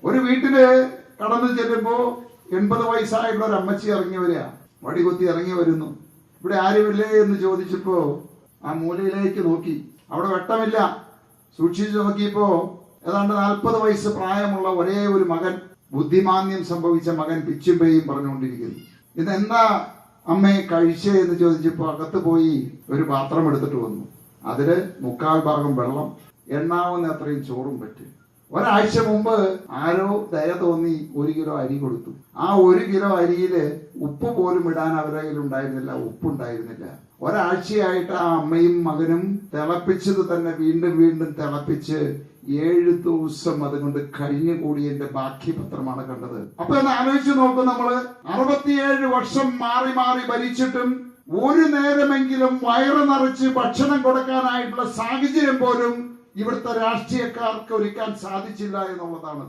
ഒരു വീട്ടില് കടന്നു ചെല്ലുമ്പോ 80 വയസ്സായിട്ടുള്ള ഒരു അമ്മച്ചി ഇറങ്ങി വരിക, വടികുത്തി ഇറങ്ങി വരുന്നു. ഇവിടെ ആരുമില്ലേ എന്ന് ചോദിച്ചപ്പോ ആ മൂലയിലേക്ക് നോക്കി, അവിടെ വെട്ടമില്ല. സൂക്ഷിച്ചു നോക്കിയപ്പോ ഏതാണ്ട് 40 വയസ്സ് പ്രായമുള്ള ഒരേ ഒരു മകൻ, ബുദ്ധിമാന്യം സംഭവിച്ച മകൻ പിച്ചുമ്പയും പറഞ്ഞുകൊണ്ടിരിക്കുന്നു. ഇതെന്താ അമ്മയെ കഴിച്ചേ എന്ന് ചോദിച്ചപ്പോ അകത്ത് പോയി ഒരു പാത്രം എടുത്തിട്ട് വന്നു. അതില് 3/4 ഭാഗം വെള്ളം, എണ്ണാവുന്ന അത്രയും ചോറും പറ്റും. ഒരാഴ്ച മുമ്പ് ആരോ ദയ തോന്നി 1 കിലോ അരി കൊടുത്തു. ആ 1 കിലോ അരിയില് ഉപ്പ് പോലും ഇടാൻ അവരുടെ കയ്യിൽ ഉണ്ടായിരുന്നില്ല, ഉപ്പുണ്ടായിരുന്നില്ല. ഒരാഴ്ചയായിട്ട് ആ അമ്മയും മകനും തിളപ്പിച്ചത് തന്നെ വീണ്ടും വീണ്ടും തിളപ്പിച്ച് 7 ദിവസം അതുകൊണ്ട് കഴിഞ്ഞുകൂടിയതിന്റെ ബാക്കി പത്രമാണ് കണ്ടത്. അപ്പൊ ഒന്ന് ആലോചിച്ച് നോക്കും, നമ്മള് 67 വർഷം മാറി മാറി ഭരിച്ചിട്ടും ഒരു നേരമെങ്കിലും വയറ് നിറച്ച് ഭക്ഷണം കൊടുക്കാനായിട്ടുള്ള സാഹചര്യം പോലും ഇവിടുത്തെ രാഷ്ട്രീയക്കാർക്ക് ഒരുക്കാൻ സാധിച്ചില്ല എന്നുള്ളതാണ്.